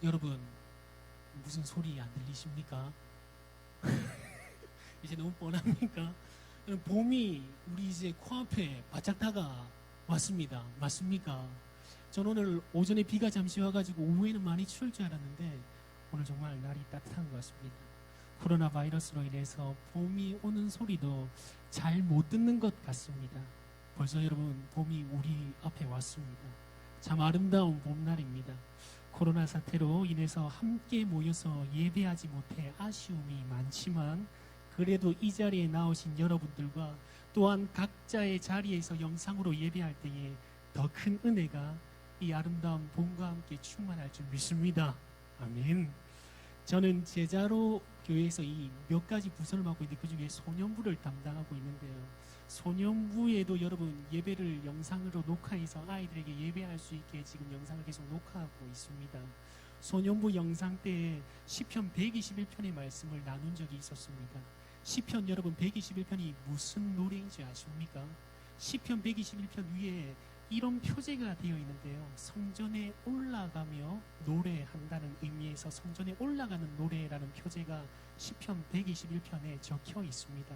여러분, 무슨 소리 안 들리십니까? 이제 너무 뻔합니까? 봄이 우리 이제 코앞에 바짝 다가왔습니다. 맞습니까? 전 오늘 오전에 비가 잠시 와가지고 오후에는 많이 추울 줄 알았는데 오늘 정말 날이 따뜻한 것 같습니다. 코로나 바이러스로 인해서 봄이 오는 소리도 잘 못 듣는 것 같습니다. 벌써 여러분 봄이 우리 앞에 왔습니다. 참 아름다운 봄날입니다. 코로나 사태로 인해서 함께 모여서 예배하지 못해 아쉬움이 많지만 그래도 이 자리에 나오신 여러분들과 또한 각자의 자리에서 영상으로 예배할 때에 더 큰 은혜가 이 아름다운 봄과 함께 충만할 줄 믿습니다. 아멘. 저는 제자로 교회에서 이 몇 가지 부서를 맡고 있는데 그 중에 소년부를 담당하고 있는데요. 소년부에도 여러분 예배를 영상으로 녹화해서 아이들에게 예배할 수 있게 지금 영상을 계속 녹화하고 있습니다. 소년부 영상 때에 시편 121편의 말씀을 나눈 적이 있었습니다. 시편 여러분 121편이 무슨 노래인지 아십니까? 시편 121편 위에 이런 표제가 되어 있는데요. 성전에 올라가며 노래한다는 의미에서 성전에 올라가는 노래라는 표제가 시편 121편에 적혀 있습니다.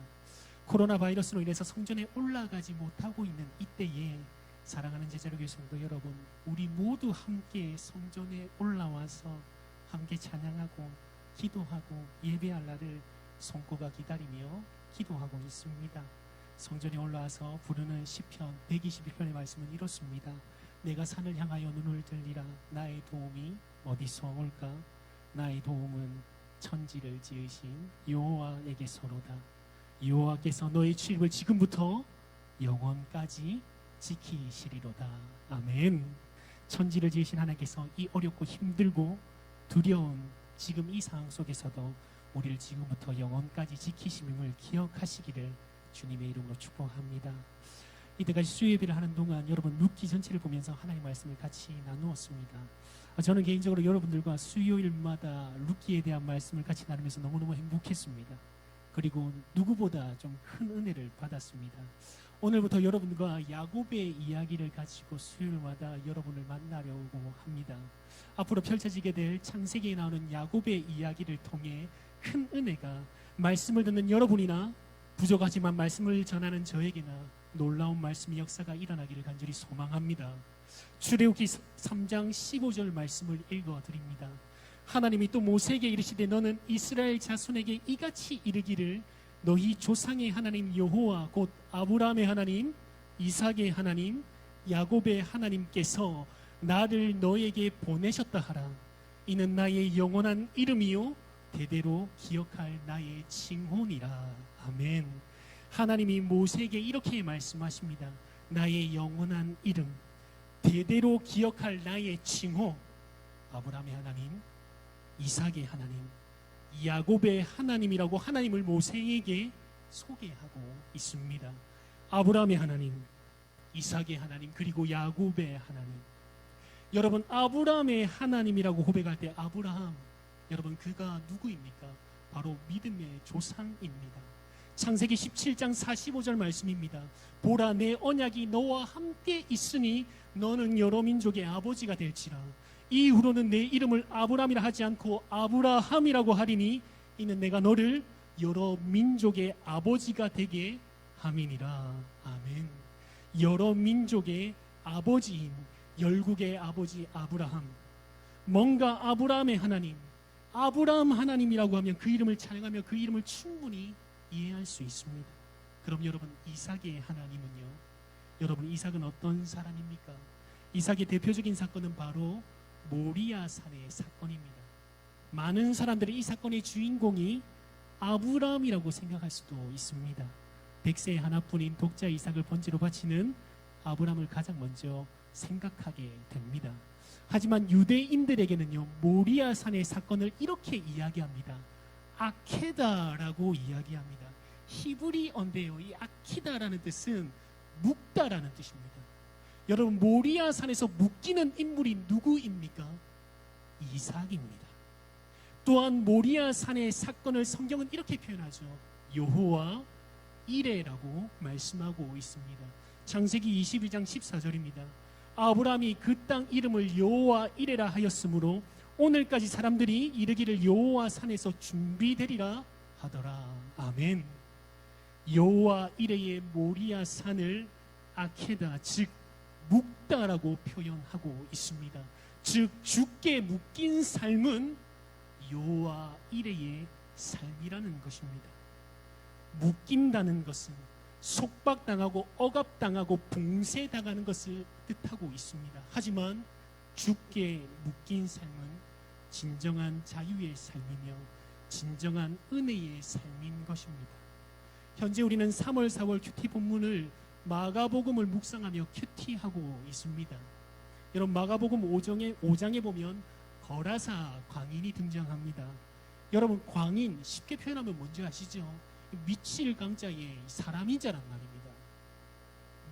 코로나 바이러스로 인해서 성전에 올라가지 못하고 있는 이때에 사랑하는 제자로교회 성도 여러분, 우리 모두 함께 성전에 올라와서 함께 찬양하고 기도하고 예배할 날을 손꼽아 기다리며 기도하고 있습니다. 성전에 올라와서 부르는 시편 121편의 말씀은 이렇습니다. 내가 산을 향하여 눈을 들리라. 나의 도움이 어디서 올까? 나의 도움은 천지를 지으신 여호와에게서로다. 여호와께서 너의 출입을 지금부터 영원까지 지키시리로다. 아멘. 천지를 지으신 하나님께서 이 어렵고 힘들고 두려운 지금 이 상황 속에서도 우리를 지금부터 영원까지 지키심을 기억하시기를 주님의 이름으로 축복합니다. 이때까지 수요예배를 하는 동안 여러분 룻기 전체를 보면서 하나님의 말씀을 같이 나누었습니다. 저는 개인적으로 여러분들과 수요일마다 룻기에 대한 말씀을 같이 나누면서 너무너무 행복했습니다. 그리고 누구보다 좀 큰 은혜를 받았습니다. 오늘부터 여러분과 야곱의 이야기를 가지고 수요일마다 여러분을 만나려고 합니다. 앞으로 펼쳐지게 될 창세기에 나오는 야곱의 이야기를 통해 큰 은혜가 말씀을 듣는 여러분이나 부족하지만 말씀을 전하는 저에게나 놀라운 말씀의 역사가 일어나기를 간절히 소망합니다. 출애굽기 3장 15절 말씀을 읽어드립니다. 하나님이 또 모세에게 이르시되 너는 이스라엘 자손에게 이같이 이르기를 너희 조상의 하나님 여호와 곧 아브라함의 하나님, 이삭의 하나님, 야곱의 하나님께서 나를 너에게 보내셨다 하라. 이는 나의 영원한 이름이요 대대로 기억할 나의 칭호니라. 아멘. 하나님이 모세에게 이렇게 말씀하십니다. 나의 영원한 이름, 대대로 기억할 나의 칭호. 아브라함의 하나님, 이삭의 하나님, 야곱의 하나님이라고 하나님을 모세에게 소개하고 있습니다. 아브라함의 하나님, 이삭의 하나님, 그리고 야곱의 하나님. 여러분, 아브라함의 하나님이라고 고백할 때 아브라함, 여러분 그가 누구입니까? 바로 믿음의 조상입니다. 창세기 17장 45절 말씀입니다. 보라, 내 언약이 너와 함께 있으니 너는 여러 민족의 아버지가 될지라. 이후로는 내 이름을 아브람이라 하지 않고 아브라함이라고 하리니 이는 내가 너를 여러 민족의 아버지가 되게 함이니라. 아멘. 여러 민족의 아버지인 열국의 아버지 아브라함. 뭔가 아브라함의 하나님, 아브라함 하나님이라고 하면 그 이름을 찬양하며 그 이름을 충분히 이해할 수 있습니다. 그럼 여러분 이삭의 하나님은요? 여러분 이삭은 어떤 사람입니까? 이삭의 대표적인 사건은 바로 모리아 산의 사건입니다. 많은 사람들이 이 사건의 주인공이 아브라함이라고 생각할 수도 있습니다. 백세의 하나뿐인 독자 이삭을 번제로 바치는 아브라함을 가장 먼저 생각하게 됩니다. 하지만 유대인들에게는요, 모리아 산의 사건을 이렇게 이야기합니다. 아케다라고 이야기합니다. 히브리어인데요, 이 아키다라는 뜻은 묶다라는 뜻입니다. 여러분, 모리아 산에서 묶이는 인물이 누구입니까? 이삭입니다. 또한 모리아 산의 사건을 성경은 이렇게 표현하죠. 여호와 이레라고 말씀하고 있습니다. 창세기 22장 14절입니다. 아브라함이 그 땅 이름을 여호와 이레라 하였으므로 오늘까지 사람들이 이르기를 여호와 산에서 준비되리라 하더라. 아멘. 여호와 이레의 모리아 산을 아케다, 즉 묵다라고 표현하고 있습니다. 즉 주께 묶인 삶은 여호와 이레의 삶이라는 것입니다. 묶인다는 것은 속박당하고 억압당하고 봉쇄당하는 것을 뜻하고 있습니다. 하지만 주께 묶인 삶은 진정한 자유의 삶이며 진정한 은혜의 삶인 것입니다. 현재 우리는 3월, 4월 큐티 본문을 마가복음을 묵상하며 큐티하고 있습니다. 여러분, 마가복음 5장에 보면 거라사 광인이 등장합니다. 여러분, 광인 쉽게 표현하면 뭔지 아시죠? 미칠 강자의 사람이자란 말입니다.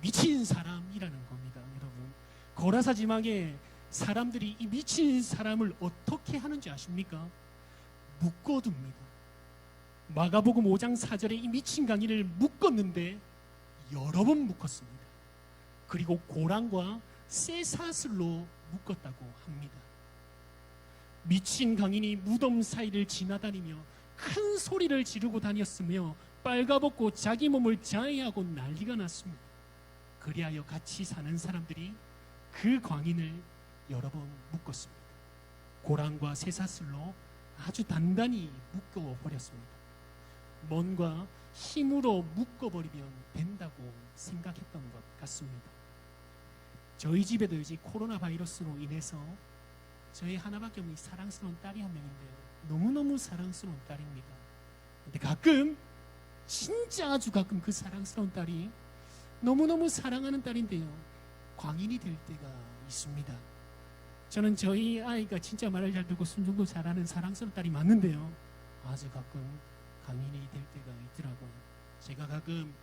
미친 사람이라는 겁니다. 여러분, 거라사 지방에 사람들이 이 미친 사람을 어떻게 하는지 아십니까? 묶어둡니다. 마가복음 5장 4절에 이 미친 강인을 묶었는데 여러 번 묶었습니다. 그리고 고랑과 쇠사슬로 묶었다고 합니다. 미친 강인이 무덤 사이를 지나다니며 큰 소리를 지르고 다녔으며 빨가벗고 자기 몸을 자해하고 난리가 났습니다. 그리하여 같이 사는 사람들이 그 광인을 여러 번 묶었습니다. 고랑과 쇠사슬로 아주 단단히 묶어버렸습니다. 뭔가 힘으로 묶어버리면 된다고 생각했던 것 같습니다. 저희 집에도 이제 코로나 바이러스로 인해서 저희 하나밖에 없는 사랑스러운 딸이 한 명인데요. 너무너무 사랑스러운 딸입니다. 근데 가끔, 진짜 아주 가끔 그 사랑스러운 딸이 너무너무 사랑하는 딸인데요, 광인이 될 때가 있습니다. 저는 저희 아이가 진짜 말을 잘 듣고 순종도 잘하는 사랑스러운 딸이 맞는데요, 아주 가끔 광인이 될 때가 있더라고요. 제가 가끔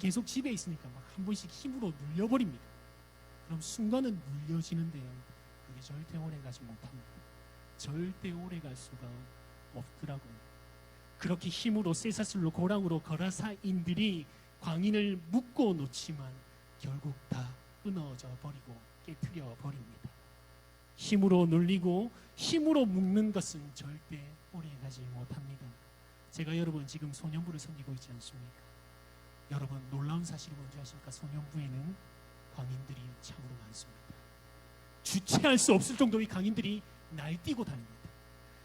계속 집에 있으니까 막 한 번씩 힘으로 눌려버립니다. 그럼 순간은 눌려지는데요, 그게 절대 오래 가지 못합니다. 절대 오래 갈 수가 없더라고요. 그렇게 힘으로 쇠사슬로 고랑으로 거라사인들이 광인을 묶어 놓지만 결국 다 끊어져 버리고 깨트려 버립니다. 힘으로 눌리고 힘으로 묶는 것은 절대 오래 가지 못합니다. 제가 여러분 지금 소년부를 섬기고 있지 않습니까? 여러분, 놀라운 사실이 뭔지 아십니까? 소년부에는 광인들이 참으로 많습니다. 주체할 수 없을 정도의 광인들이 날뛰고 다닙니다.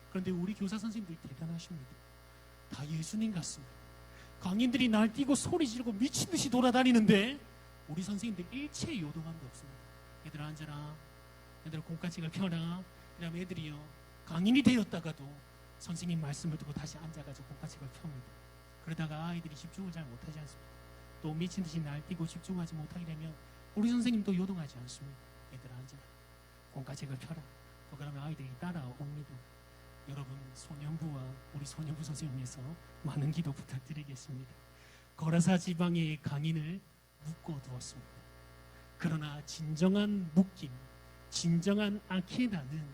그런데 우리 교사 선생님들이 대단하십니다. 다 예수님 같습니다. 광인들이 날뛰고 소리 지르고 미친 듯이 돌아다니는데 우리 선생님들 일체 요동함도 없습니다. 얘들아 앉아라, 얘들아 공과책을 펴라. 그다음에 애들이요, 광인이 되었다가도 선생님 말씀을 듣고 다시 앉아가지고 공과책을 펴니다. 그러다가 아이들이 집중을 잘 못하지 않습니다. 또 미친 듯이 날뛰고 집중하지 못하게 되면 우리 선생님도 요동하지 않습니다. 얘들아 앉아라, 공과책을 펴라. 그러면 아이들이 따라옵니다. 여러분, 소년부와 우리 소년부 선생님에서 많은 기도 부탁드리겠습니다. 거라사 지방의 강인을 묶어두었습니다. 그러나 진정한 묶임, 진정한 아케다는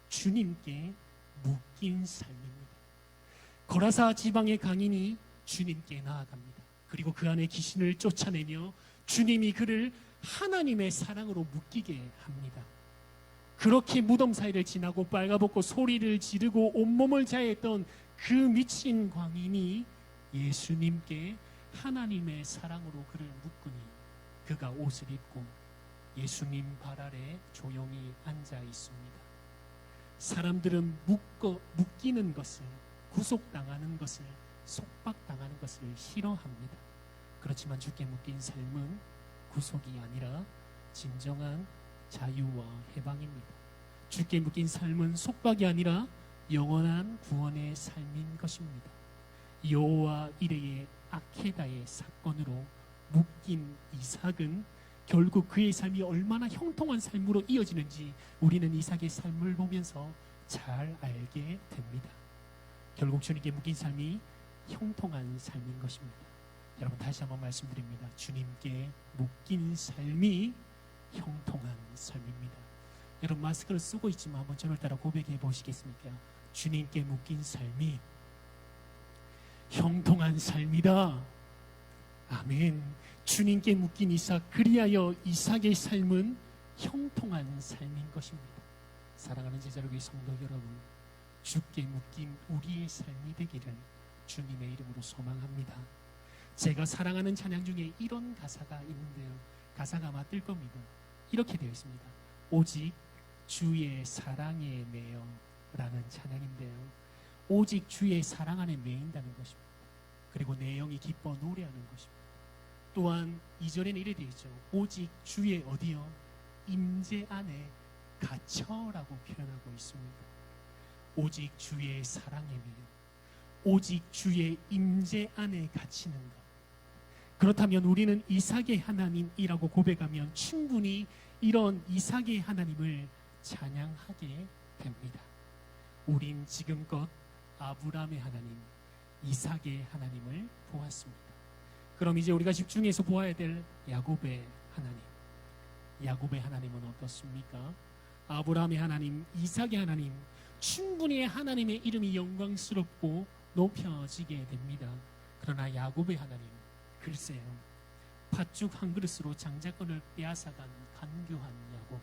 주님께 묶인 삶입니다. 거라사 지방의 강인이 주님께 나아갑니다. 그리고 그 안에 귀신을 쫓아내며 주님이 그를 하나님의 사랑으로 묶이게 합니다. 그렇게 무덤 사이를 지나고 빨가벗고 소리를 지르고 온몸을 자해했던 그 미친 광인이 예수님께 하나님의 사랑으로 그를 묶으니 그가 옷을 입고 예수님 발 아래 조용히 앉아 있습니다. 사람들은 묶이는 것을, 구속당하는 것을, 속박당하는 것을 싫어합니다. 그렇지만 주께 묶인 삶은 구속이 아니라 진정한 자유와 해방입니다. 주께 묶인 삶은 속박이 아니라 영원한 구원의 삶인 것입니다. 여호와 이레의 아케다의 사건으로 묶인 이삭은 결국 그의 삶이 얼마나 형통한 삶으로 이어지는지 우리는 이삭의 삶을 보면서 잘 알게 됩니다. 결국 주님께 묶인 삶이 형통한 삶인 것입니다. 여러분, 다시 한번 말씀드립니다. 주님께 묶인 삶이 형통한 삶입니다. 여러분, 마스크를 쓰고 있지만 한번 저를 따라 고백해 보시겠습니까? 주님께 묶인 삶이 형통한 삶이다. 아멘. 주님께 묶인 이삭, 그리하여 이삭의 삶은 형통한 삶인 것입니다. 사랑하는 제자로기 성도 여러분, 주께 묶인 우리의 삶이 되기를 주님의 이름으로 소망합니다. 제가 사랑하는 찬양 중에 이런 가사가 있는데요, 가사가 아마 뜰 겁니다. 이렇게 되어 있습니다. 오직 주의 사랑에 매여 라는 찬양인데요, 오직 주의 사랑 안에 매인다는 것입니다. 그리고 내용이 기뻐 노래하는 것입니다. 또한 2절에는 이래 되어 있죠. 오직 주의 어디요? 임재 안에 갇혀라고 표현하고 있습니다. 오직 주의 사랑에 매여, 오직 주의 임재 안에 갇히는 것. 그렇다면 우리는 이삭의 하나님이라고 고백하면 충분히 이런 이삭의 하나님을 찬양하게 됩니다. 우린 지금껏 아브라함의 하나님, 이삭의 하나님을 보았습니다. 그럼 이제 우리가 집중해서 보아야 될 야곱의 하나님. 야곱의 하나님은 어떻습니까? 아브라함의 하나님, 이삭의 하나님, 충분히 하나님의 이름이 영광스럽고 높여지게 됩니다. 그러나 야곱의 하나님, 글쎄요, 팥죽 한 그릇으로 장자권을 빼앗아간 간교한 야곱.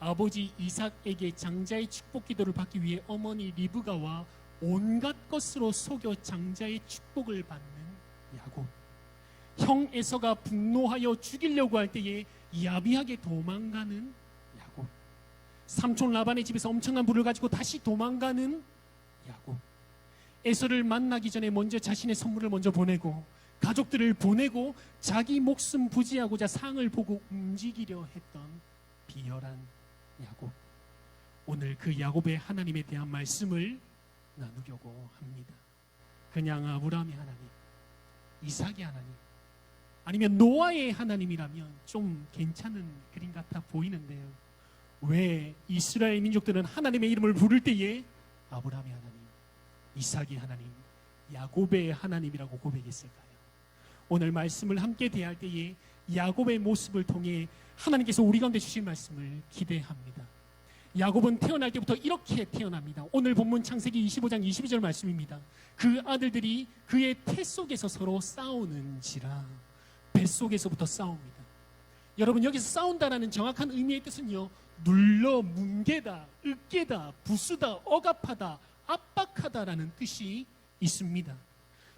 아버지 이삭에게 장자의 축복 기도를 받기 위해 어머니 리브가와 온갖 것으로 속여 장자의 축복을 받는 야곱. 형 에서가 분노하여 죽이려고 할 때에 야비하게 도망가는 야곱. 삼촌 라반의 집에서 엄청난 부를 가지고 다시 도망가는 야곱. 에서를 만나기 전에 먼저 자신의 선물을 먼저 보내고 가족들을 보내고 자기 목숨 부지하고자 상을 보고 움직이려 했던 비열한 야곱. 오늘 그 야곱의 하나님에 대한 말씀을 나누려고 합니다. 그냥 아브라함의 하나님, 이삭의 하나님, 아니면 노아의 하나님이라면 좀 괜찮은 그림 같아 보이는데요, 왜 이스라엘 민족들은 하나님의 이름을 부를 때에 아브라함의 하나님, 이삭의 하나님, 야곱의 하나님이라고 고백했을까요? 오늘 말씀을 함께 대할 때에 야곱의 모습을 통해 하나님께서 우리 가운데 주신 말씀을 기대합니다. 야곱은 태어날 때부터 이렇게 태어납니다. 오늘 본문 창세기 25장 22절 말씀입니다. 그 아들들이 그의 태 속에서 서로 싸우는지라. 뱃속에서부터 싸웁니다. 여러분, 여기서 싸운다라는 정확한 의미의 뜻은요, 눌러 뭉개다, 으깨다, 부수다, 억압하다, 압박하다라는 뜻이 있습니다.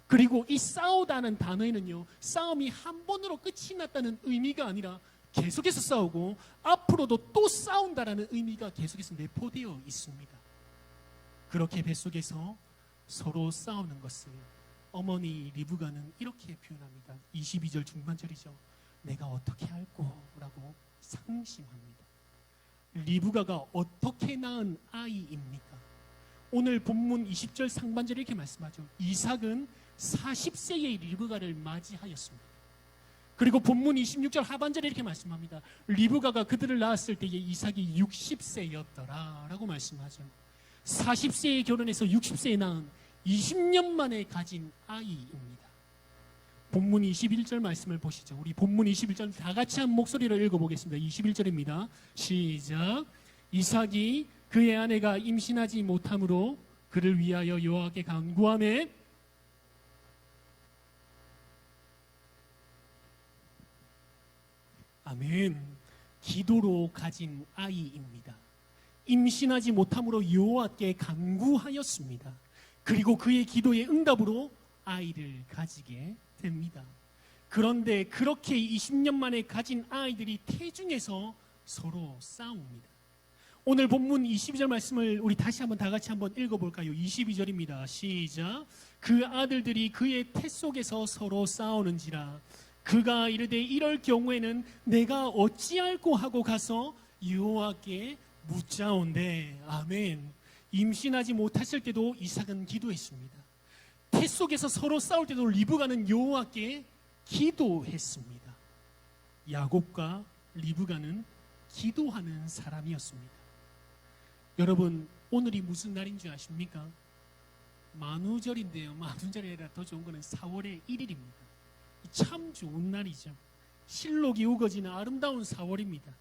그리고 이 싸우다는 단어에는요, 싸움이 한 번으로 끝이 났다는 의미가 아니라 계속해서 싸우고 앞으로도 또 싸운다라는 의미가 계속해서 내포되어 있습니다. 그렇게 뱃속에서 서로 싸우는 것을 어머니 리브가는 이렇게 표현합니다. 22절 중반절이죠. 내가 어떻게 할꼬? 라고 상심합니다. 리브가가 어떻게 낳은 아이입니까? 오늘 본문 20절 상반절에 이렇게 말씀하죠. 이삭은 40세의 리브가를 맞이하였습니다. 그리고 본문 26절 하반절에 이렇게 말씀합니다. 리브가가 그들을 낳았을 때에 이삭이 60세였더라 라고 말씀하죠. 40세에 결혼해서 60세에 낳은 20년 만에 가진 아이입니다. 본문 21절 말씀을 보시죠. 우리 본문 21절 다 같이 한 목소리로 읽어보겠습니다. 21절입니다. 시작. 이삭이 그의 아내가 임신하지 못함으로 그를 위하여 여호와께 간구하매 아멘. 기도로 가진 아이입니다. 임신하지 못함으로 여호와께 간구하였습니다. 그리고 그의 기도의 응답으로 아이를 가지게 됩니다. 그런데 그렇게 20년 만에 가진 아이들이 태중에서 서로 싸웁니다. 오늘 본문 22절 말씀을 우리 다시 한번 다 같이 한번 읽어볼까요? 22절입니다. 시작. 그 아들들이 그의 태 속에서 서로 싸우는지라. 그가 이르되 이럴 경우에는 내가 어찌할꼬 하고 가서 여호와께 묻자온대. 아멘. 임신하지 못했을 때도 이삭은 기도했습니다. 태 속에서 서로 싸울 때도 리브가는 여호와께 기도했습니다. 야곱과 리브가는 기도하는 사람이었습니다. 여러분, 오늘이 무슨 날인 줄 아십니까? 만우절인데요. 만우절이 아니라 더 좋은 거는 4월의 1일입니다. 참 좋은 날이죠. 실록이 우거지는 아름다운 4월입니다.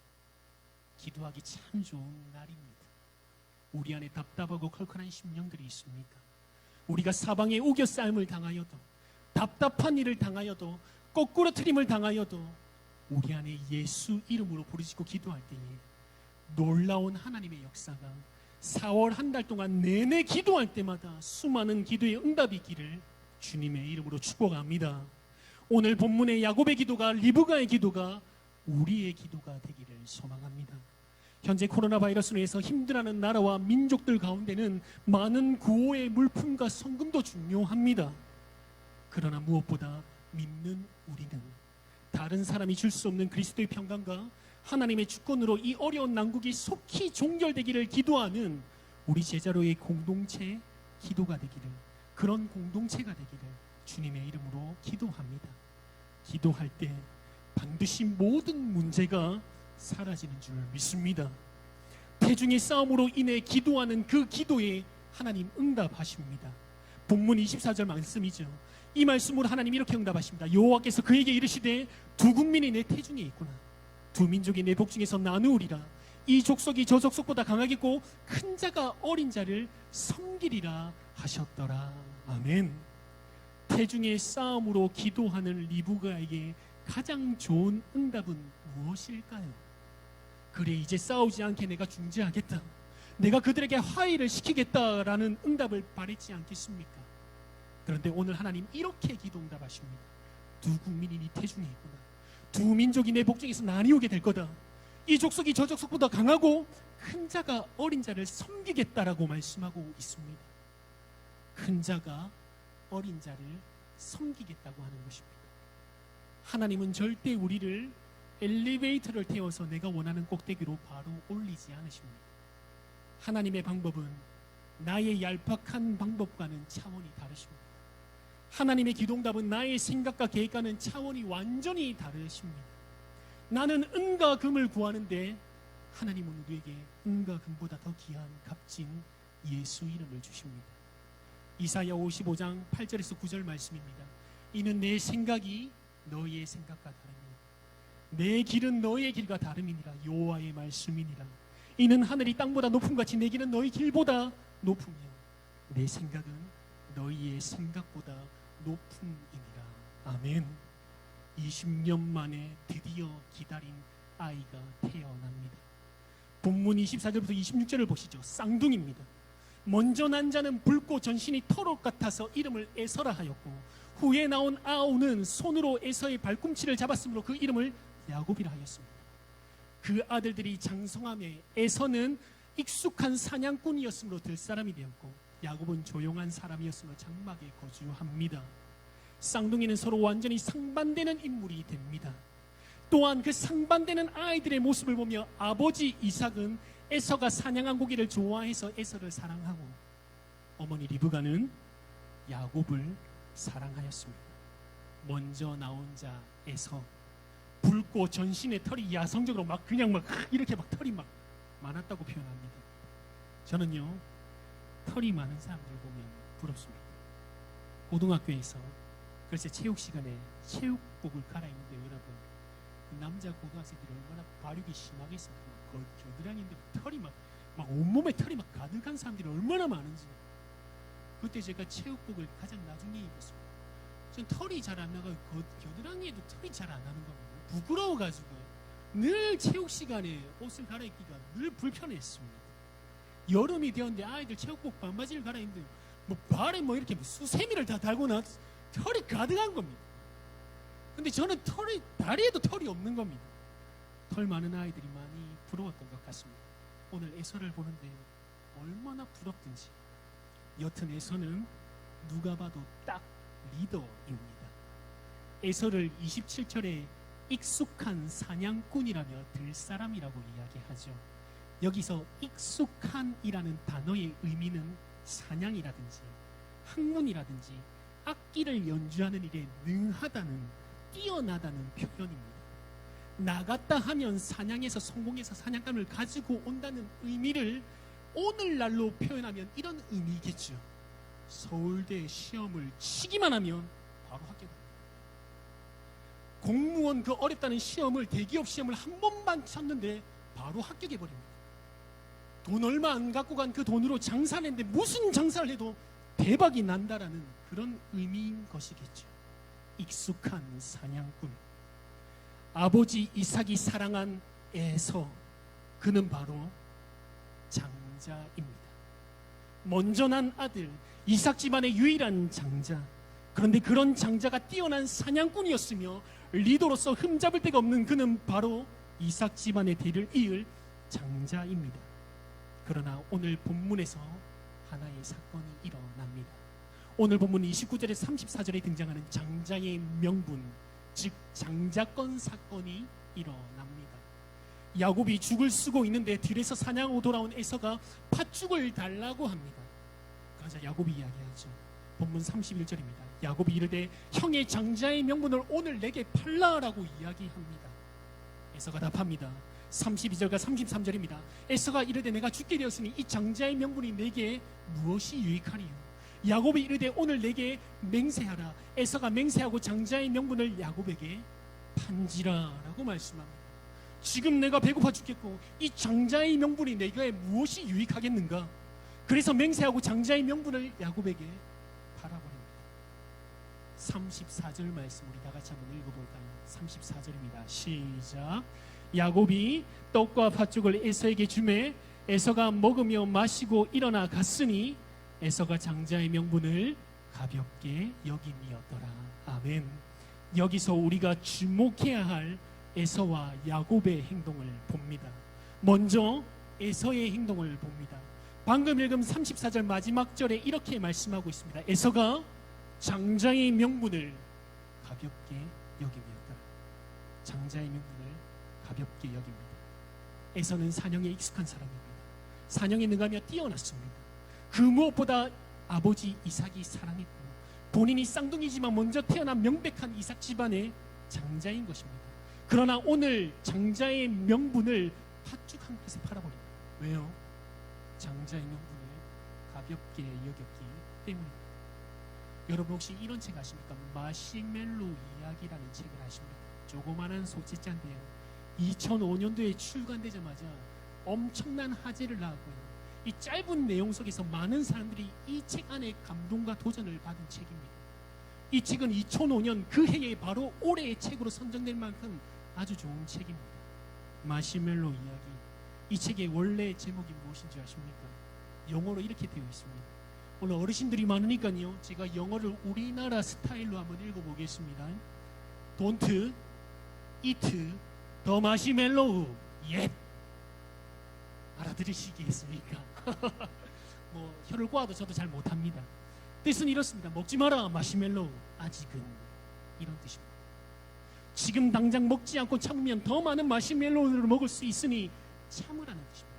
기도하기 참 좋은 날입니다. 우리 안에 답답하고 컬컬한 심령들이 있습니까? 우리가 사방에 우겨싸임을 당하여도, 답답한 일을 당하여도, 거꾸로 트림을 당하여도, 우리 안에 예수 이름으로 부르짖고 기도할 때에 놀라운 하나님의 역사가 4월 한 달 동안 내내 기도할 때마다 수많은 기도의 응답이 있기를 주님의 이름으로 축복합니다. 오늘 본문의 야곱의 기도가, 리브가의 기도가 우리의 기도가 되기를 소망합니다. 현재 코로나 바이러스로 인해서 힘들어하는 나라와 민족들 가운데는 많은 구호의 물품과 성금도 중요합니다. 그러나 무엇보다 믿는 우리는 다른 사람이 줄 수 없는 그리스도의 평강과 하나님의 주권으로 이 어려운 난국이 속히 종결되기를 기도하는 우리 제자로의 공동체 기도가 되기를, 그런 공동체가 되기를 주님의 이름으로 기도합니다. 기도할 때 반드시 모든 문제가 사라지는 줄 믿습니다. 태중의 싸움으로 인해 기도하는 그 기도에 하나님 응답하십니다. 본문 24절 말씀이죠. 이 말씀으로 하나님 이렇게 응답하십니다. 여호와께서 그에게 이르시되 두 국민이 내 태중에 있구나. 두 민족이 내 복중에서 나누으리라. 이 족속이 저 족속보다 강하겠고 큰 자가 어린 자를 섬기리라 하셨더라. 아멘. 태중의 싸움으로 기도하는 리브가에게 가장 좋은 응답은 무엇일까요? 그래, 이제 싸우지 않게 내가 중재하겠다, 내가 그들에게 화해를 시키겠다라는 응답을 바랬지 않겠습니까? 그런데 오늘 하나님 이렇게 기도 응답하십니다. 두 국민이 네 태중에 있구나. 두 민족이 내 복중에서 나뉘게 될 거다. 이 족속이 저 족속보다 강하고 큰 자가 어린 자를 섬기겠다라고 말씀하고 있습니다. 큰 자가 어린 자를 섬기겠다고 하는 것입니다. 하나님은 절대 우리를 엘리베이터를 태워서 내가 원하는 꼭대기로 바로 올리지 않으십니다. 하나님의 방법은 나의 얄팍한 방법과는 차원이 다르십니다. 하나님의 기도응답은 나의 생각과 계획과는 차원이 완전히 다르십니다. 나는 은과 금을 구하는데 하나님은 우리에게 은과 금보다 더 귀한 값진 예수 이름을 주십니다. 이사야 55장 8절에서 9절 말씀입니다. 이는 내 생각이 너희의 생각과 다르니 내 길은 너희의 길과 다름이니라. 여호와의 말씀이니라. 이는 하늘이 땅보다 높음 같이 내 길은 너희 길보다 높으며 내 생각은 너희의 생각보다 높음이니라. 아멘. 20년 만에 드디어 기다린 아이가 태어납니다. 본문 24절부터 26절을 보시죠. 쌍둥이입니다. 먼저 난 자는 붉고 전신이 털옷 같아서 이름을 에서라 하였고, 후에 나온 아우는 손으로 에서의 발꿈치를 잡았으므로 그 이름을 야곱이라 하였습니다. 그 아들들이 장성함에 에서는 익숙한 사냥꾼이었으므로 들사람이 되었고, 야곱은 조용한 사람이었으므로 장막에 거주합니다. 쌍둥이는 서로 완전히 상반되는 인물이 됩니다. 또한 그 상반되는 아이들의 모습을 보며 아버지 이삭은 에서가 사냥한 고기를 좋아해서 에서를 사랑하고, 어머니 리브가는 야곱을 사랑하였습니다. 먼저 나온 자 에서, 붉고 전신에 털이 야성적으로 막 그냥 막 이렇게 막 털이 막 많았다고 표현합니다. 저는요, 털이 많은 사람들 보면 부럽습니다. 고등학교에서 글쎄 체육 시간에 체육복을 갈아입는데 여러분, 그 남자 고등학생들이 얼마나 발육이 심하겠습니까? 겨드랑이인데 털이 막 온몸에 털이 막 가득한 사람들이 얼마나 많은지. 그때 제가 체육복을 가장 나중에 입었습니다. 전 털이 잘 안 나가요. 겨드랑이에도 털이 잘 안 나는 겁니다. 부끄러워가지고 늘 체육 시간에 옷을 갈아입기가 늘 불편했습니다. 여름이 되었는데 아이들 체육복 반바지를 갈아입는데 뭐 발에 뭐 이렇게 수세미를 다 달고 나 털이 가득한 겁니다. 근데 저는 털이, 다리에도 털이 없는 겁니다. 털 많은 아이들이 많이 부러웠던 것 같습니다. 오늘 에서를 보는데 얼마나 부럽든지. 여튼 에서는 누가 봐도 딱 리더입니다. 에서를 27절에 익숙한 사냥꾼이라며 들사람이라고 이야기하죠. 여기서 익숙한이라는 단어의 의미는 사냥이라든지 학문이라든지 악기를 연주하는 일에 능하다는, 뛰어나다는 표현입니다. 나갔다 하면 사냥에서 성공해서 사냥감을 가지고 온다는 의미를 오늘날로 표현하면 이런 의미겠죠. 서울대 시험을 치기만 하면 바로 합격합니다. 공무원 그 어렵다는 시험을, 대기업 시험을 한 번만 쳤는데 바로 합격해버립니다. 돈 얼마 안 갖고 간 그 돈으로 장사를 했는데 무슨 장사를 해도 대박이 난다라는 그런 의미인 것이겠죠. 익숙한 사냥꾼. 아버지 이삭이 사랑한 에서, 그는 바로 장자입니다. 먼저 난 아들, 이삭 집안의 유일한 장자. 그런데 그런 장자가 뛰어난 사냥꾼이었으며 리더로서 흠잡을 데가 없는 그는 바로 이삭 집안의 대를 이을 장자입니다. 그러나 오늘 본문에서 하나의 사건이 일어납니다. 오늘 본문 29절에 34절에 등장하는 장자의 명분, 즉 장자권 사건이 일어납니다. 야곱이 죽을 쓰고 있는데 들에서 사냥하고 돌아온 에서가 팥죽을 달라고 합니다. 그러자 야곱이 이야기하죠. 본문 31절입니다. 야곱이 이르되 형의 장자의 명분을 오늘 내게 팔라라고 이야기합니다. 에서가 답합니다. 32절과 33절입니다. 에서가 이르되 내가 죽게 되었으니 이 장자의 명분이 내게 무엇이 유익하리요? 야곱이 이르되 오늘 내게 맹세하라. 에서가 맹세하고 장자의 명분을 야곱에게 판지라라고 말씀합니다. 지금 내가 배고파 죽겠고 이 장자의 명분이 내게 무엇이 유익하겠는가? 그래서 맹세하고 장자의 명분을 야곱에게 팔아버립니다. 34절 말씀 우리 다 같이 한번 읽어볼까요? 34절입니다. 시작. 야곱이 떡과 팥죽을 에서에게 주매 에서가 먹으며 마시고 일어나 갔으니 에서가 장자의 명분을 가볍게 여김이었더라. 아멘. 여기서 우리가 주목해야 할 에서와 야곱의 행동을 봅니다. 먼저 에서의 행동을 봅니다. 방금 읽은 34절 마지막 절에 이렇게 말씀하고 있습니다. 에서가 장자의 명분을 가볍게 여김이었더라. 장자의 명분을 가볍게 여깁니다. 에서는 사냥에 익숙한 사람입니다. 사냥에 능하며 뛰어났습니다. 그 무엇보다 아버지 이삭이 사랑했고 본인이 쌍둥이지만 먼저 태어난 명백한 이삭 집안의 장자인 것입니다. 그러나 오늘 장자의 명분을 팥죽 한 끗에 팔아버립니다. 왜요? 장자의 명분을 가볍게 여겼기 때문입니다. 여러분 혹시 이런 책 아십니까? 마시멜로 이야기라는 책을 아십니까? 조그마한 소책자인데요. 2005년도에 출간되자마자 엄청난 화제를 낳았고요. 이 짧은 내용 속에서 많은 사람들이 이 책 안에 감동과 도전을 받은 책입니다. 이 책은 2005년 그 해에 바로 올해의 책으로 선정될 만큼 아주 좋은 책입니다. 마시멜로 이야기. 이 책의 원래 제목이 무엇인지 아십니까? 영어로 이렇게 되어 있습니다. 오늘 어르신들이 많으니까요, 제가 영어를 우리나라 스타일로 한번 읽어보겠습니다. Don't eat the marshmallow yet. 알아들으시겠습니까? 뭐 혀를 꼬아도 저도 잘 못합니다. 뜻은 이렇습니다. 먹지 마라 마시멜로우, 아직은. 이런 뜻입니다. 지금 당장 먹지 않고 참으면 더 많은 마시멜로우를 먹을 수 있으니 참으라는 뜻입니다.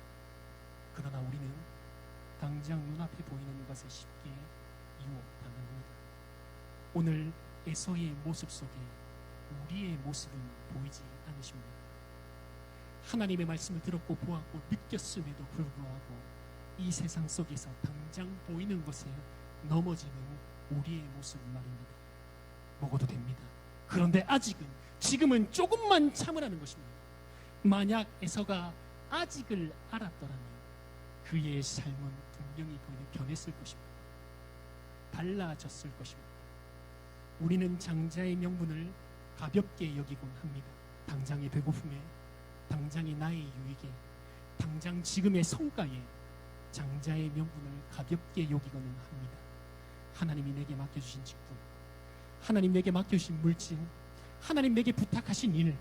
그러나 우리는 당장 눈앞에 보이는 것에 쉽게 유혹당합니다. 오늘 에서의 모습 속에 우리의 모습은 보이지 않으십니까? 하나님의 말씀을 들었고 보았고 느꼈음에도 불구하고 이 세상 속에서 당장 보이는 것에 넘어지는 우리의 모습 말입니다. 먹어도 됩니다. 그런데 아직은, 지금은 조금만 참으라는 것입니다. 만약 에서가 아직을 알았더라면 그의 삶은 분명히 변했을 것입니다. 달라졌을 것입니다. 우리는 장자의 명분을 가볍게 여기곤 합니다. 당장의 배고픔에, 당장의 나의 유익에, 당장 지금의 성과에 장자의 명분을 가볍게 여기고는 합니다. 하나님이 내게 맡겨주신 직분, 하나님 내게 맡겨주신 물질, 하나님 내게 부탁하신 일,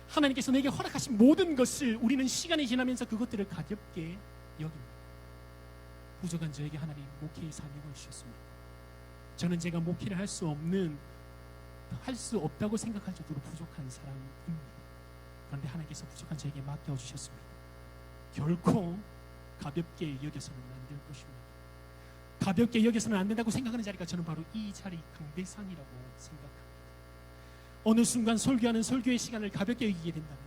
하나님께서 내게 허락하신 모든 것을 우리는 시간이 지나면서 그것들을 가볍게 여깁니다. 부족한 저에게 하나님 목회의 사명을 주셨습니다. 저는 제가 목회를 할 수 없다고 생각할 정도로 부족한 사람입니다. 그런데 하나님께서 부족한 저에게 맡겨주셨습니다. 결코 가볍게 여겨서는 안 될 것입니다. 가볍게 여겨서는 안 된다고 생각하는 자리가 저는 바로 이 자리 강대상이라고 생각합니다. 어느 순간 설교하는 설교의 시간을 가볍게 여기게 된다면,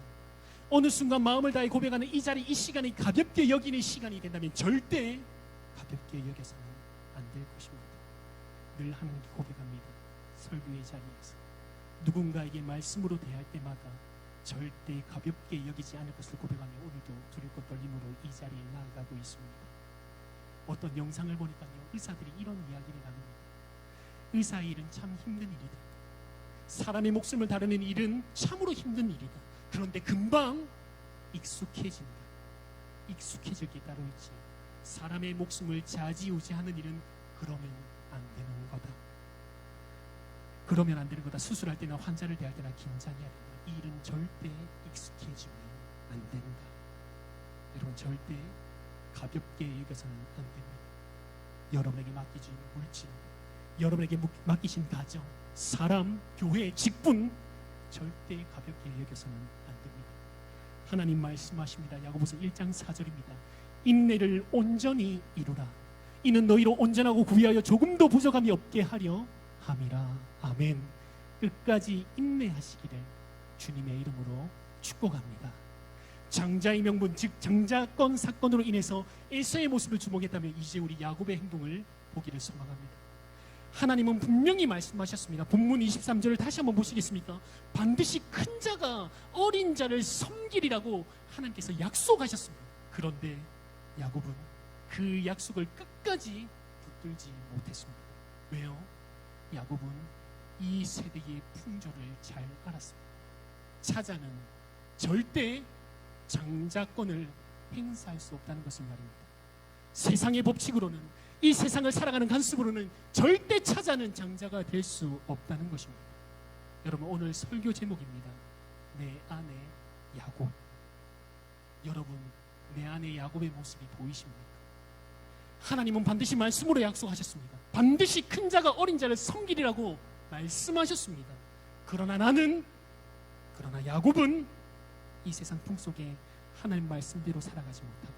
어느 순간 마음을 다해 고백하는 이 자리, 이 시간이 가볍게 여기는 시간이 된다면 절대 가볍게 여겨서는 안 될 것입니다. 늘 하나님께 고백합니다. 설교의 자리에서 누군가에게 말씀으로 대할 때마다 절대 가볍게 여기지 않을 것을 고백하며 오늘도 두렵고 떨림으로 이 자리에 나아가고 있습니다. 어떤 영상을 보니까요, 의사들이 이런 이야기를 나눕니다. 의사의 일은 참 힘든 일이다. 사람의 목숨을 다루는 일은 참으로 힘든 일이다. 그런데 금방 익숙해진다. 익숙해질 게 따로 있지. 사람의 목숨을 좌지우지하는 일은 그러면 안 되는 거다. 그러면 안 되는 거다. 수술할 때나 환자를 대할 때나 긴장해야 된다. 이 일은 절대 익숙해지면 안 된다. 여러분, 절대 가볍게 여겨서는 안 됩니다. 여러분에게 맡기진 물질, 여러분에게 맡기신 가정, 사람, 교회, 직분 절대 가볍게 여겨서는 안 됩니다. 하나님 말씀하십니다. 야고보서 1장 4절입니다. 인내를 온전히 이루라. 이는 너희로 온전하고 구비하여 조금도 부족함이 없게 하려 함이라. 아멘. 끝까지 인내하시기를 주님의 이름으로 축복합니다. 장자의 명분, 즉 장자권 사건으로 인해서 에서의 모습을 주목했다면 이제 우리 야곱의 행동을 보기를 소망합니다. 하나님은 분명히 말씀하셨습니다. 본문 23절을 다시 한번 보시겠습니까? 반드시 큰 자가 어린 자를 섬기리라고 하나님께서 약속하셨습니다. 그런데 야곱은 그 약속을 끝까지 붙들지 못했습니다. 왜요? 야곱은 이 세대의 풍조를 잘 알았습니다. 차자는 절대 장자권을 행사할 수 없다는 것을 말입니다. 세상의 법칙으로는, 이 세상을 살아가는 관습으로는 절대 차자는 장자가 될 수 없다는 것입니다. 여러분, 오늘 설교 제목입니다. 내 안에 야곱. 여러분, 내 안에 야곱의 모습이 보이십니까? 하나님은 반드시 말씀으로 약속하셨습니다. 반드시 큰 자가 어린 자를 섬기리라고 말씀하셨습니다. 그러나 야곱은 이 세상 풍속에 하나님 말씀대로 살아가지 못하고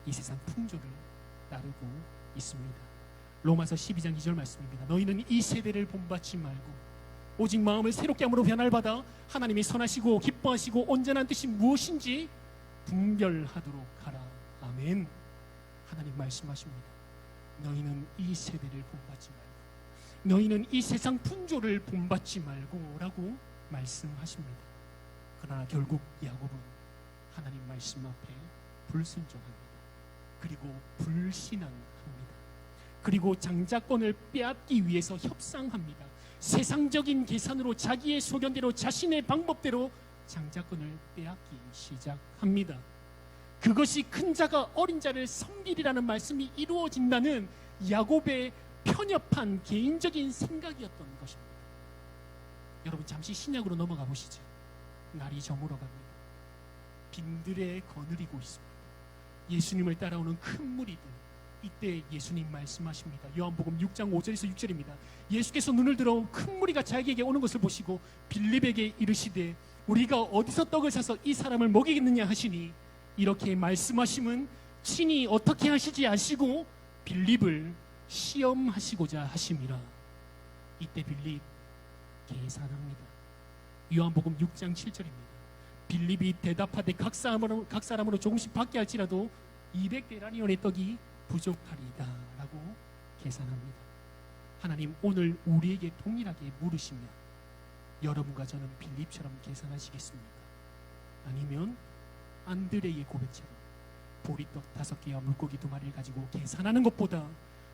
이 세상 풍조를 따르고 있습니다. 로마서 12장 2절 말씀입니다. 너희는 이 세대를 본받지 말고 오직 마음을 새롭게 함으로 변화를 받아 하나님이 선하시고 기뻐하시고 온전한 뜻이 무엇인지 분별하도록 하라. 아멘. 하나님 말씀하십니다. 너희는 이 세대를 본받지 말고, 너희는 이 세상 풍조를 본받지 말고 라고 말씀하십니다. 그러나 결국 야곱은 하나님 말씀 앞에 불순종합니다. 그리고 불신앙합니다. 그리고 장자권을 빼앗기 위해서 협상합니다. 세상적인 계산으로 자기의 소견대로 자신의 방법대로 장자권을 빼앗기 시작합니다. 그것이 큰 자가 어린 자를 섬기리라는 말씀이 이루어진다는 야곱의 편협한 개인적인 생각이었던 것입니다. 여러분, 잠시 신약으로 넘어가 보시죠. 날이 저물어 갑니다. 빈들에 거느리고 있습니다. 예수님을 따라오는 큰 무리들, 이때 예수님 말씀하십니다. 요한복음 6장 5절에서 6절입니다. 예수께서 눈을 들어 큰 무리가 자기에게 오는 것을 보시고 빌립에게 이르시되 우리가 어디서 떡을 사서 이 사람을 먹이겠느냐 하시니, 이렇게 말씀하심은 친히 어떻게 하시지 아시고 빌립을 시험하시고자 하심이라. 이때 빌립 계산합니다. 요한복음 6장 7절입니다. 빌립이 대답하되 각 사람으로 조금씩 받게 할지라도 200데나리온의 떡이 부족하리다 라고 계산합니다. 하나님, 오늘 우리에게 동일하게 물으시면 여러분과 저는 빌립처럼 계산하시겠습니까? 아니면 안드레의 고백처럼 보리떡 5개와 물고기 2마리를 가지고 계산하는 것보다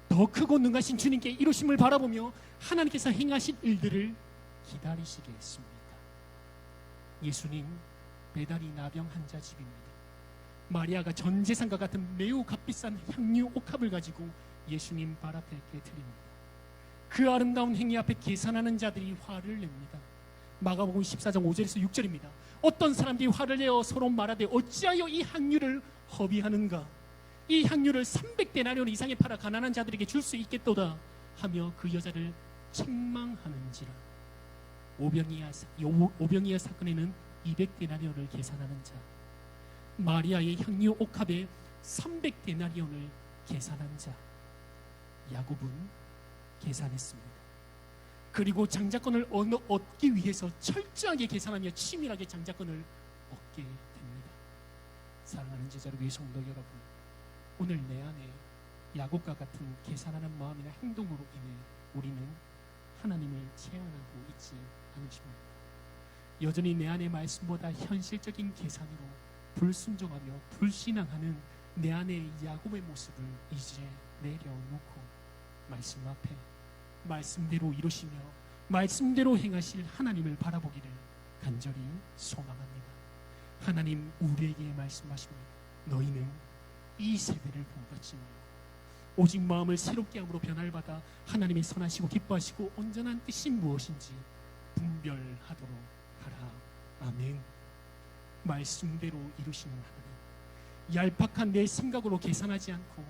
더 크고 능하신 주님께 이루심을 바라보며 하나님께서 행하신 일들을 기다리시겠습니까? 예수님 배다리 나병 환자 집입니다. 마리아가 전 재산과 같은 매우 값비싼 향유 옥합을 가지고 예수님 발 앞에 깨트립니다. 그 아름다운 행위 앞에 계산하는 자들이 화를 냅니다. 마가복음 14장 5절에서 6절입니다. 어떤 사람들이 화를 내어 서로 말하되 어찌하여 이 향유를 허비하는가? 이 향유를 300데나리온 이상에 팔아 가난한 자들에게 줄 수 있겠도다 하며 그 여자를 책망하는지라. 오병이어 사건에는 200데나리온을 계산하는 자, 마리아의 향유 옥합에 300데나리온을 계산한 자, 야곱은 계산했습니다. 그리고 장자권을 얻기 위해서 철저하게 계산하며 치밀하게 장자권을 얻게 됩니다. 사랑하는 제자로의 성도 여러분, 오늘 내 안에 야곱과 같은 계산하는 마음이나 행동으로 인해 우리는 하나님을 체험하고 있지 않으십니까? 여전히 내 안의 말씀보다 현실적인 계산으로 불순종하며 불신앙하는 내 안의 야곱의 모습을 이제 내려놓고 말씀 앞에 말씀대로 이루시며 말씀대로 행하실 하나님을 바라보기를 간절히 소망합니다. 하나님 우리에게 말씀하십니다. 너희는 이 세대를 본받지 말고 오직 마음을 새롭게 함으로 변화를 받아 하나님의 선하시고 기뻐하시고 온전한 뜻이 무엇인지 분별하도록 하라. 아멘. 말씀대로 이루시는 하나님, 얄팍한 내 생각으로 계산하지 않고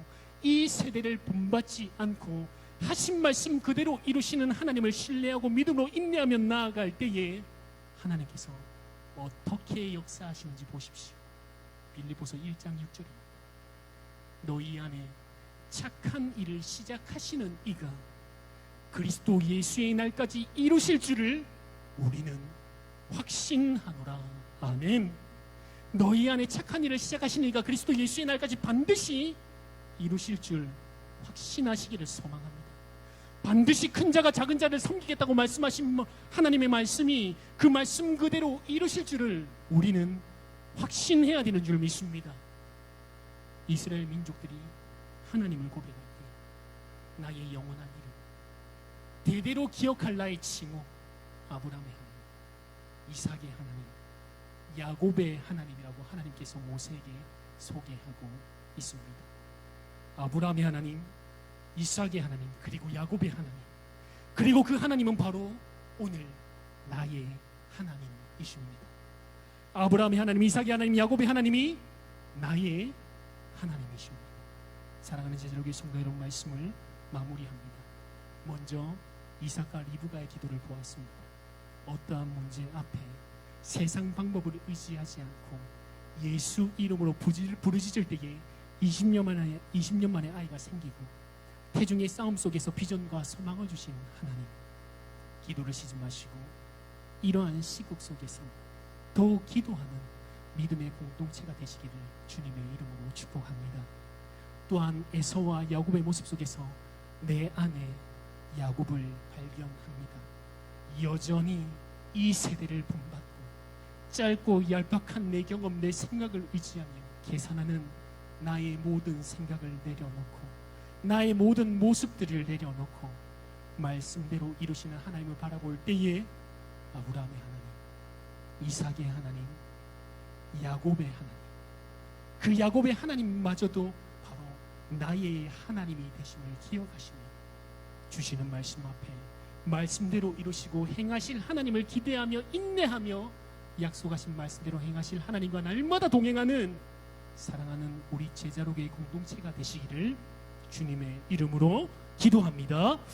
이 세대를 본받지 않고 하신 말씀 그대로 이루시는 하나님을 신뢰하고 믿음으로 인내하며 나아갈 때에 하나님께서 어떻게 역사하시는지 보십시오. 빌립보서 1장 6절입니다. 너희 안에 착한 일을 시작하시는 이가 그리스도 예수의 날까지 이루실 줄을 우리는 확신하노라. 아멘. 너희 안에 착한 일을 시작하시는 이가 그리스도 예수의 날까지 반드시 이루실 줄 확신하시기를 소망합니다. 반드시 큰 자가 작은 자를 섬기겠다고 말씀하신 하나님의 말씀이 그 말씀 그대로 이루실 줄을 우리는 확신해야 되는 줄 믿습니다. 이스라엘 민족들이 하나님을 고백할 때 나의 영원한 이름, 대대로 기억할 나의 칭호, 아브라함의 하나님, 이삭의 하나님, 야곱의 하나님이라고 하나님께서 모세에게 소개하고 있습니다. 아브라함의 하나님, 이삭의 하나님, 그리고 야곱의 하나님, 그리고 그 하나님은 바로 오늘 나의 하나님이십니다. 아브라함의 하나님, 이삭의 하나님, 야곱의 하나님이 나의 하나님이십니다. 사랑하는 제자로교회 성도 여러분, 말씀을 마무리합니다. 먼저 이삭과 리브가의 기도를 보았습니다. 어떠한 문제 앞에 세상 방법을 의지하지 않고 예수 이름으로 부르짖을 때에 20년 만에 아이가 생기고 태중의 싸움 속에서 비전과 소망을 주신 하나님, 기도를 쉬지 마시고 이러한 시국 속에서 더욱 기도하는 믿음의 공동체가 되시기를 주님의 이름으로 축복합니다. 또한 에서와 야곱의 모습 속에서 내 안에 야곱을 발견합니다. 여전히 이 세대를 본받고 짧고 얄팍한 내 경험, 내 생각을 의지하며 계산하는 나의 모든 생각을 내려놓고 나의 모든 모습들을 내려놓고 말씀대로 이루시는 하나님을 바라볼 때에 아브라함의 하나님, 이삭의 하나님, 야곱의 하나님, 그 야곱의 하나님마저도 바로 나의 하나님이 되심을 기억하시며 주시는 말씀 앞에 말씀대로 이루시고 행하실 하나님을 기대하며 인내하며 약속하신 말씀대로 행하실 하나님과 날마다 동행하는 사랑하는 우리 제자로교의 공동체가 되시기를 주님의 이름으로 기도합니다.